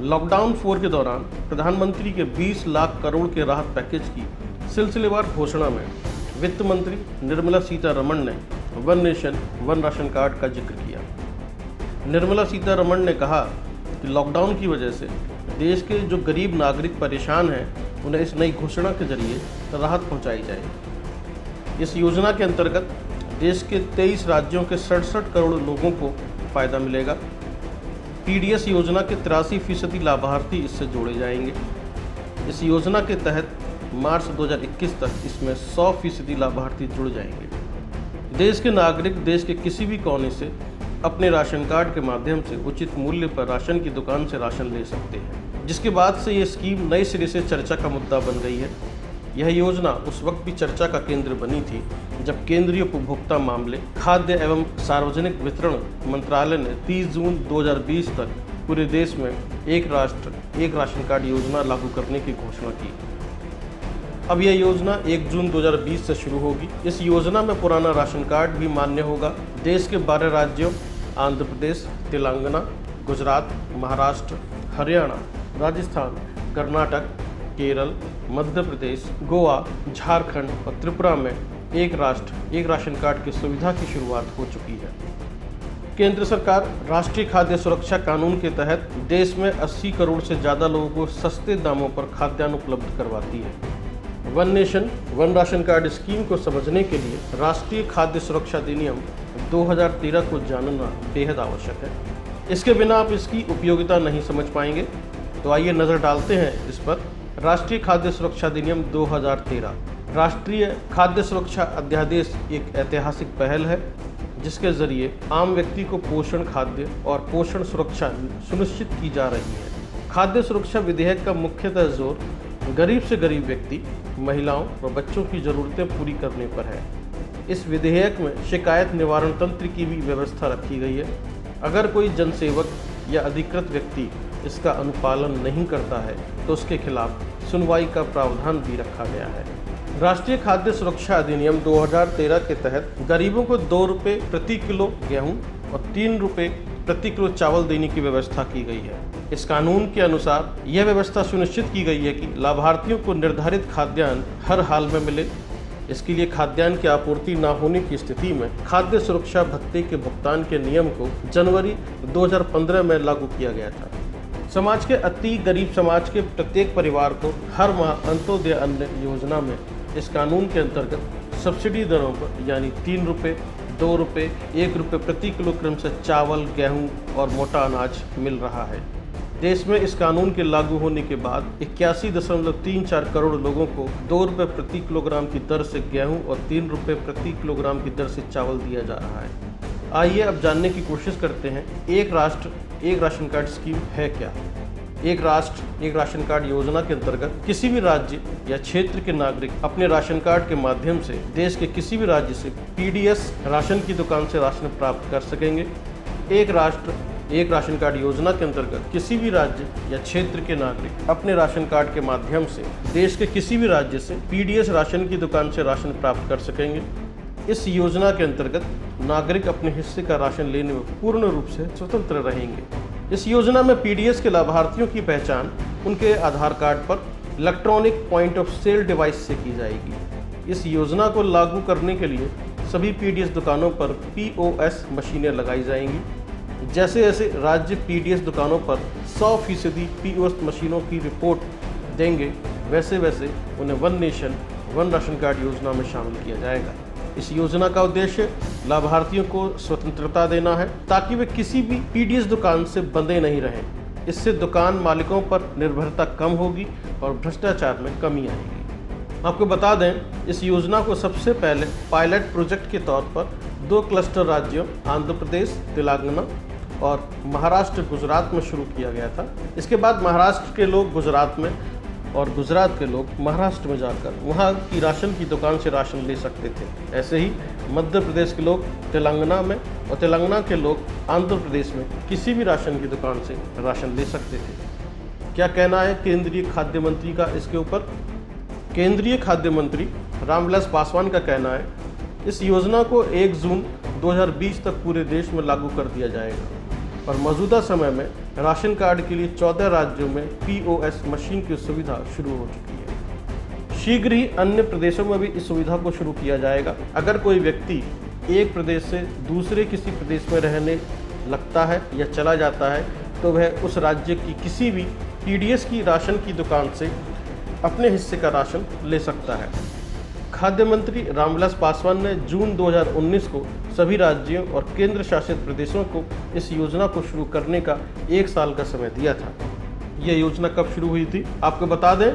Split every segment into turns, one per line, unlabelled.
Lockdown 4 के दौरान प्रधानमंत्री के 20 लाख करोड़ के राहत पैकेज की सिलसिलेवार घोषणा में वित्त मंत्री निर्मला सीतारमण ने one nation one ration card का जिक्र किया। निर्मला सीतारमण ने कहा कि लॉकडाउन की वजह से देश के जो गरीब नागरिक परेशान हैं उन्हें इस नई घोषणा के जरिए राहत पहुंचाई जाएगी। इस योजना के अंतर्गत देश के 23 राज्यों के 67 करोड़ लोगों को फ़ायदा मिलेगा। पीडीएस योजना के 83% लाभार्थी इससे जोड़े जाएंगे। इस योजना के तहत मार्च 2021 तक इसमें 100% लाभार्थी जुड़ जाएंगे। देश के नागरिक देश के किसी भी कोने से अपने राशन कार्ड के माध्यम से उचित मूल्य पर राशन की दुकान से राशन ले सकते हैं, जिसके बाद से ये स्कीम नए सिरे से चर्चा का मुद्दा बन गई है। यह योजना उस वक्त भी चर्चा का केंद्र बनी थी जब केंद्रीय उपभोक्ता मामले, खाद्य एवं सार्वजनिक वितरण मंत्रालय ने 30 जून 2020 तक पूरे देश में एक राष्ट्र एक राशन कार्ड योजना लागू करने की घोषणा की। अब यह योजना 1 जून 2020 से शुरू होगी। इस योजना में पुराना राशन कार्ड भी मान्य होगा। देश के 12 राज्यों आंध्र प्रदेश, तेलंगाना, गुजरात, महाराष्ट्र, हरियाणा, राजस्थान, कर्नाटक, केरल, मध्य प्रदेश, गोवा, झारखंड और त्रिपुरा में एक राष्ट्र एक राशन कार्ड की सुविधा की शुरुआत हो चुकी है। केंद्र सरकार राष्ट्रीय खाद्य सुरक्षा कानून के तहत देश में 80 करोड़ से ज़्यादा लोगों को सस्ते दामों पर खाद्यान्न उपलब्ध करवाती है। One nation one ration card scheme को समझने के लिए राष्ट्रीय खाद्य सुरक्षा अधिनियम 2013 को जानना बेहद आवश्यक है। इसके बिना आप इसकी उपयोगिता नहीं समझ पाएंगे। तो आइए नज़र डालते हैं इस पर। राष्ट्रीय खाद्य सुरक्षा अधिनियम 2013। राष्ट्रीय खाद्य सुरक्षा अध्यादेश एक ऐतिहासिक पहल है जिसके जरिए आम व्यक्ति को पोषण, खाद्य और पोषण सुरक्षा सुनिश्चित की जा रही है। खाद्य सुरक्षा विधेयक का मुख्यतः जोर गरीब से गरीब व्यक्ति, महिलाओं और बच्चों की ज़रूरतें पूरी करने पर है। इस विधेयक में शिकायत निवारण तंत्र की भी व्यवस्था रखी गई है। अगर कोई जनसेवक या अधिकृत व्यक्ति इसका अनुपालन नहीं करता है तो उसके खिलाफ सुनवाई का प्रावधान भी रखा गया है। राष्ट्रीय खाद्य सुरक्षा अधिनियम 2013 के तहत गरीबों को 2 रुपये प्रति किलो गेहूं और 3 रुपये प्रति किलो चावल देने की व्यवस्था की गई है। इस कानून के अनुसार यह व्यवस्था सुनिश्चित की गई है कि लाभार्थियों को निर्धारित खाद्यान्न हर हाल में मिले। इसके लिए खाद्यान्न की आपूर्ति न होने की स्थिति में खाद्य सुरक्षा भत्ते के भुगतान के नियम को जनवरी 2015 में लागू किया गया था। समाज के अति गरीब समाज के प्रत्येक परिवार को हर माह अंत्योदय अन्न योजना में इस कानून के अंतर्गत सब्सिडी दरों पर यानी 3 रुपये, 2 रुपये, 1 रुपये प्रति किलोग्राम से चावल, गेहूं और मोटा अनाज मिल रहा है। देश में इस कानून के लागू होने के बाद 81.34 करोड़ लोगों को 2 रुपये प्रति किलोग्राम की दर से गेहूं और 3 रुपये प्रति किलोग्राम की दर से चावल दिया जा रहा है। आइए अब जानने की कोशिश करते हैं एक राष्ट्र एक राशन कार्ड स्कीम है क्या। एक राष्ट्र एक राशन कार्ड योजना के अंतर्गत किसी भी राज्य या क्षेत्र के नागरिक अपने राशन कार्ड के माध्यम से देश के किसी भी राज्य से पीडीएस राशन की दुकान से राशन प्राप्त कर सकेंगे। एक राष्ट्र एक राशन कार्ड योजना के अंतर्गत किसी भी राज्य या क्षेत्र के नागरिक अपने राशन कार्ड के माध्यम से देश के किसी भी राज्य से पीडीएस राशन की दुकान से राशन प्राप्त कर सकेंगे। इस योजना के अंतर्गत नागरिक अपने हिस्से का राशन लेने में पूर्ण रूप से स्वतंत्र रहेंगे। इस योजना में पीडीएस के लाभार्थियों की पहचान उनके आधार कार्ड पर electronic point of sale device से की जाएगी। इस योजना को लागू करने के लिए सभी पीडीएस दुकानों पर पीओएस मशीनें लगाई जाएंगी। जैसे जैसे राज्य पीडीएस दुकानों पर 100% पीओएस मशीनों की रिपोर्ट देंगे, वैसे वैसे उन्हें one nation one ration card योजना में शामिल किया जाएगा। इस योजना का उद्देश्य लाभार्थियों को स्वतंत्रता देना है ताकि वे किसी भी पीडीएस दुकान से बंधे नहीं रहें। इससे दुकान मालिकों पर निर्भरता कम होगी और भ्रष्टाचार में कमी आएगी। आपको बता दें, इस योजना को सबसे पहले पायलट प्रोजेक्ट के तौर पर 2 क्लस्टर राज्यों आंध्र प्रदेश, तेलंगाना और महाराष्ट्र, गुजरात में शुरू किया गया था। इसके बाद महाराष्ट्र के लोग गुजरात में और गुजरात के लोग महाराष्ट्र में जाकर वहाँ की राशन की दुकान से राशन ले सकते थे। ऐसे ही मध्य प्रदेश के लोग तेलंगाना में और तेलंगाना के लोग आंध्र प्रदेश में किसी भी राशन की दुकान से राशन ले सकते थे। क्या कहना है केंद्रीय खाद्य मंत्री का इसके ऊपर? केंद्रीय खाद्य मंत्री रामविलास पासवान का कहना है इस योजना को 1 जून 2020 तक पूरे देश में लागू कर दिया जाएगा और मौजूदा समय में राशन कार्ड के लिए 14 राज्यों में POS मशीन की सुविधा शुरू हो चुकी है। शीघ्र ही अन्य प्रदेशों में भी इस सुविधा को शुरू किया जाएगा। अगर कोई व्यक्ति एक प्रदेश से दूसरे किसी प्रदेश में रहने लगता है या चला जाता है तो वह उस राज्य की किसी भी PDS की राशन की दुकान से अपने हिस्से का राशन ले सकता है। खाद्य मंत्री रामविलास पासवान ने जून 2019 को सभी राज्यों और केंद्र शासित प्रदेशों को इस योजना को शुरू करने का 1 साल का समय दिया था। यह योजना कब शुरू हुई थी? आपको बता दें,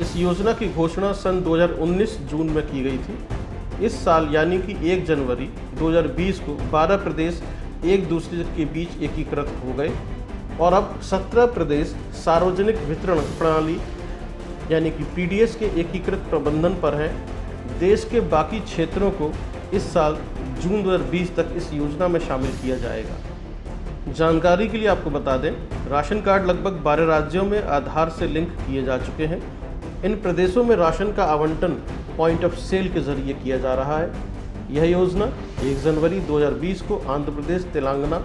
इस योजना की घोषणा सन 2019 जून में की गई थी। इस साल यानी कि 1 जनवरी 2020 को 12 प्रदेश एक दूसरे के बीच एकीकृत हो गए और अब 17 प्रदेश सार्वजनिक वितरण प्रणाली यानी कि PDS के एकीकृत प्रबंधन पर हैं। देश के बाकी क्षेत्रों को इस साल जून 2020 तक इस योजना में शामिल किया जाएगा। जानकारी के लिए आपको बता दें, राशन कार्ड लगभग 12 राज्यों में आधार से लिंक किए जा चुके हैं। इन प्रदेशों में राशन का आवंटन पॉइंट ऑफ सेल के जरिए किया जा रहा है। यह योजना 1 जनवरी 2020 को आंध्र प्रदेश, तेलंगाना,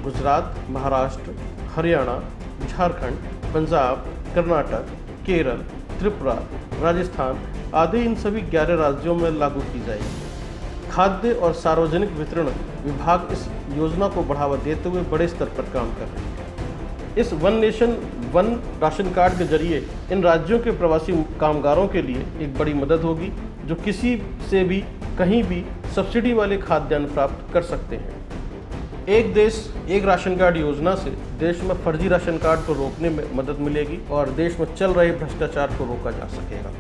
गुजरात, महाराष्ट्र, हरियाणा, झारखंड, पंजाब, कर्नाटक, केरल, त्रिपुरा, राजस्थान आदि इन सभी 11 राज्यों में लागू की जाएगी। खाद्य और सार्वजनिक वितरण विभाग इस योजना को बढ़ावा देते हुए बड़े स्तर पर काम कर रहे हैं। इस one nation one ration card के जरिए इन राज्यों के प्रवासी कामगारों के लिए एक बड़ी मदद होगी, जो किसी से भी कहीं भी सब्सिडी वाले खाद्यान्न प्राप्त कर सकते हैं। एक देश एक राशन कार्ड योजना से देश में फर्जी राशन कार्ड को रोकने में मदद मिलेगी और देश में चल रहे भ्रष्टाचार को रोका जा सकेगा।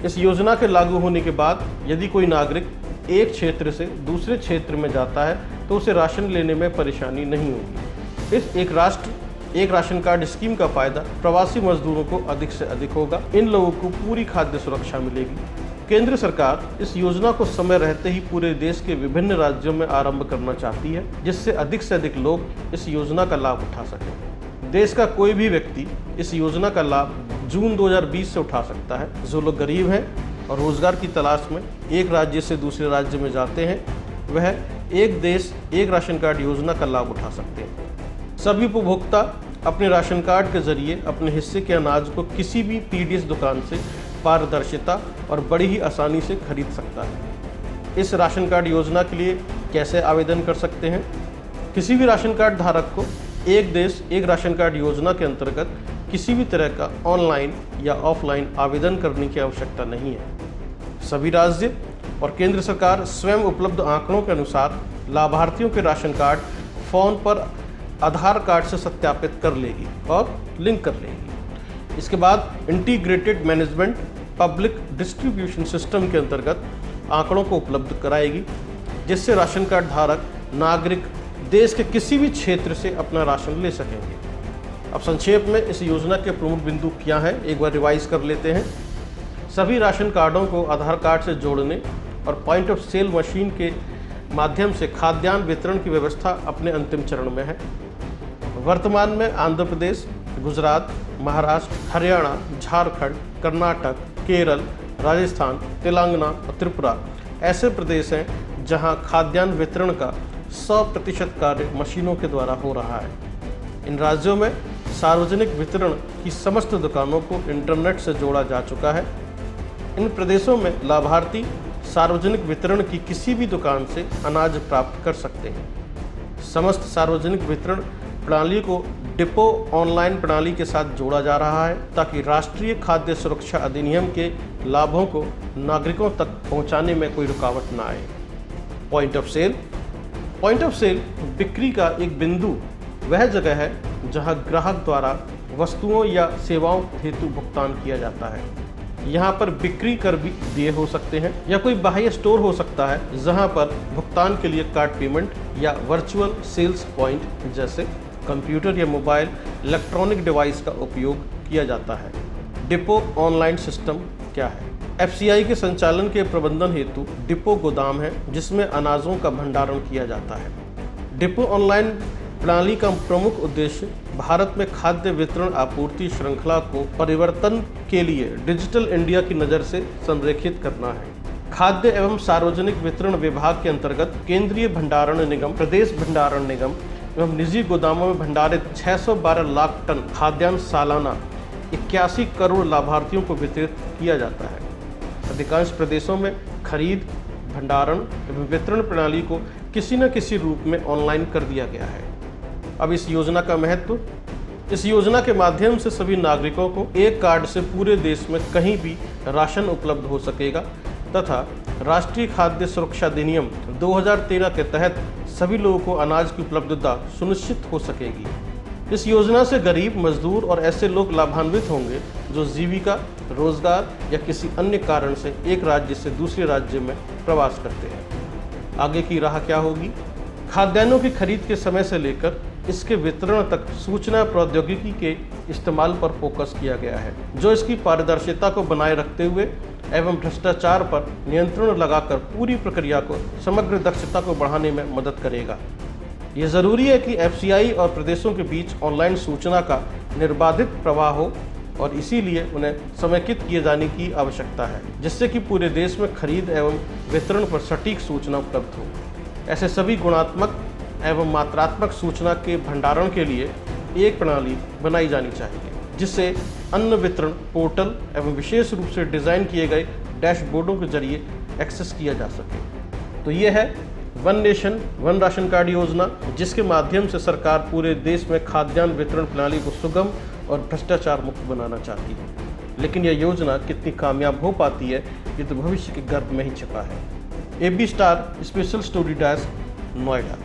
इस योजना के लागू होने के बाद यदि कोई नागरिक एक क्षेत्र से दूसरे क्षेत्र में जाता है तो उसे राशन लेने में परेशानी नहीं होगी। इस एक राष्ट्र एक राशन कार्ड स्कीम का फायदा प्रवासी मजदूरों को अधिक से अधिक होगा। इन लोगों को पूरी खाद्य सुरक्षा मिलेगी। केंद्र सरकार इस योजना को समय रहते ही पूरे देश के विभिन्न राज्यों में आरंभ करना चाहती है, जिससे अधिक से अधिक लोग इस योजना का लाभ उठा सकें। देश का कोई भी व्यक्ति इस योजना का लाभ जून 2020 से उठा सकता है। जो लोग गरीब हैं और रोजगार की तलाश में एक राज्य से दूसरे राज्य में जाते हैं, वह एक देश एक राशन कार्ड योजना का लाभ उठा सकते हैं। सभी उपभोक्ता अपने राशन कार्ड के जरिए अपने हिस्से के अनाज को किसी भी PDS दुकान से पारदर्शिता और बड़ी ही आसानी से खरीद सकता है। इस राशन कार्ड योजना के लिए कैसे आवेदन कर सकते हैं? किसी भी राशन कार्ड धारक को एक देश एक राशन कार्ड योजना के अंतर्गत किसी भी तरह का ऑनलाइन या ऑफलाइन आवेदन करने की आवश्यकता नहीं है। सभी राज्य और केंद्र सरकार स्वयं उपलब्ध आंकड़ों के अनुसार लाभार्थियों के राशन कार्ड फोन पर आधार कार्ड से सत्यापित कर लेगी और लिंक कर लेगी। इसके बाद integrated management public distribution system के अंतर्गत आंकड़ों को उपलब्ध कराएगी, जिससे राशन कार्ड धारक नागरिक देश के किसी भी क्षेत्र से अपना राशन ले सकेंगे। अब संक्षेप में इस योजना के प्रमुख बिंदु क्या हैं, एक बार रिवाइज कर लेते हैं। सभी राशन कार्डों को आधार कार्ड से जोड़ने और पॉइंट ऑफ सेल मशीन के माध्यम से खाद्यान्न वितरण की व्यवस्था अपने अंतिम चरण में है। वर्तमान में आंध्र प्रदेश, गुजरात, महाराष्ट्र, हरियाणा, झारखंड, कर्नाटक, केरल, राजस्थान, तेलंगाना और त्रिपुरा ऐसे प्रदेश हैं जहां खाद्यान्न वितरण का 100% कार्य मशीनों के द्वारा हो रहा है। इन राज्यों में सार्वजनिक वितरण की समस्त दुकानों को इंटरनेट से जोड़ा जा चुका है। इन प्रदेशों में लाभार्थी सार्वजनिक वितरण की किसी भी दुकान से अनाज प्राप्त कर सकते हैं। समस्त सार्वजनिक वितरण प्रणाली को डिपो ऑनलाइन प्रणाली के साथ जोड़ा जा रहा है, ताकि राष्ट्रीय खाद्य सुरक्षा अधिनियम के लाभों को नागरिकों तक पहुंचाने में कोई रुकावट न आए। पॉइंट ऑफ सेल बिक्री का एक बिंदु वह जगह है जहां ग्राहक द्वारा वस्तुओं या सेवाओं हेतु भुगतान किया जाता है। यहाँ पर बिक्री कर भी दिए हो सकते हैं या कोई बाह्य स्टोर हो सकता है जहाँ पर भुगतान के लिए कार्ड पेमेंट या वर्चुअल सेल्स पॉइंट जैसे कंप्यूटर या मोबाइल इलेक्ट्रॉनिक डिवाइस का उपयोग किया जाता है। डिपो ऑनलाइन सिस्टम क्या है? FCI के संचालन के प्रबंधन हेतु डिपो गोदाम है जिसमें अनाजों का भंडारण किया जाता है। डिपो ऑनलाइन प्रणाली का प्रमुख उद्देश्य भारत में खाद्य वितरण आपूर्ति श्रृंखला को परिवर्तन के लिए डिजिटल इंडिया की नज़र से संरेखित करना है। खाद्य एवं सार्वजनिक वितरण विभाग के अंतर्गत केंद्रीय भंडारण निगम, प्रदेश भंडारण निगम, एवं निजी गोदामों में भंडारित 612 लाख टन खाद्यान्न सालाना 81 करोड़ लाभार्थियों को वितरित किया जाता है। अधिकांश प्रदेशों में खरीद, भंडारण एवं वितरण प्रणाली को किसी न किसी रूप में ऑनलाइन कर दिया गया है। अब इस योजना का महत्व। इस योजना के माध्यम से सभी नागरिकों को एक कार्ड से पूरे देश में कहीं भी राशन उपलब्ध हो सकेगा तथा राष्ट्रीय खाद्य सुरक्षा अधिनियम 2013 के तहत सभी लोगों को अनाज की उपलब्धता सुनिश्चित हो सकेगी। इस योजना से गरीब, मजदूर और ऐसे लोग लाभान्वित होंगे जो जीविका, रोजगार या किसी अन्य कारण से एक राज्य से दूसरे राज्य में प्रवास करते हैं। आगे की राह क्या होगी? खाद्यान्नों की खरीद के समय से लेकर इसके वितरण तक सूचना प्रौद्योगिकी के इस्तेमाल पर फोकस किया गया है, जो इसकी पारदर्शिता को बनाए रखते हुए एवं भ्रष्टाचार पर नियंत्रण लगाकर पूरी प्रक्रिया को समग्र दक्षता को बढ़ाने में मदद करेगा। ये जरूरी है कि एफसीआई और प्रदेशों के बीच ऑनलाइन सूचना का निर्बाधित प्रवाह हो और इसीलिए उन्हें समेकित किए जाने की आवश्यकता है, जिससे कि पूरे देश में खरीद एवं वितरण पर सटीक सूचना उपलब्ध हो। ऐसे सभी गुणात्मक एवं मात्रात्मक सूचना के भंडारण के लिए एक प्रणाली बनाई जानी चाहिए, जिससे अन्न वितरण पोर्टल एवं विशेष रूप से डिज़ाइन किए गए डैशबोर्डों के जरिए एक्सेस किया जा सके। तो ये है one nation one ration card योजना, जिसके माध्यम से सरकार पूरे देश में खाद्यान्न वितरण प्रणाली को सुगम और भ्रष्टाचार मुक्त बनाना चाहती है। लेकिन यह योजना कितनी कामयाब हो पाती है, ये तो भविष्य के गर्भ में ही छिपा है। AB star special story desk, Noida.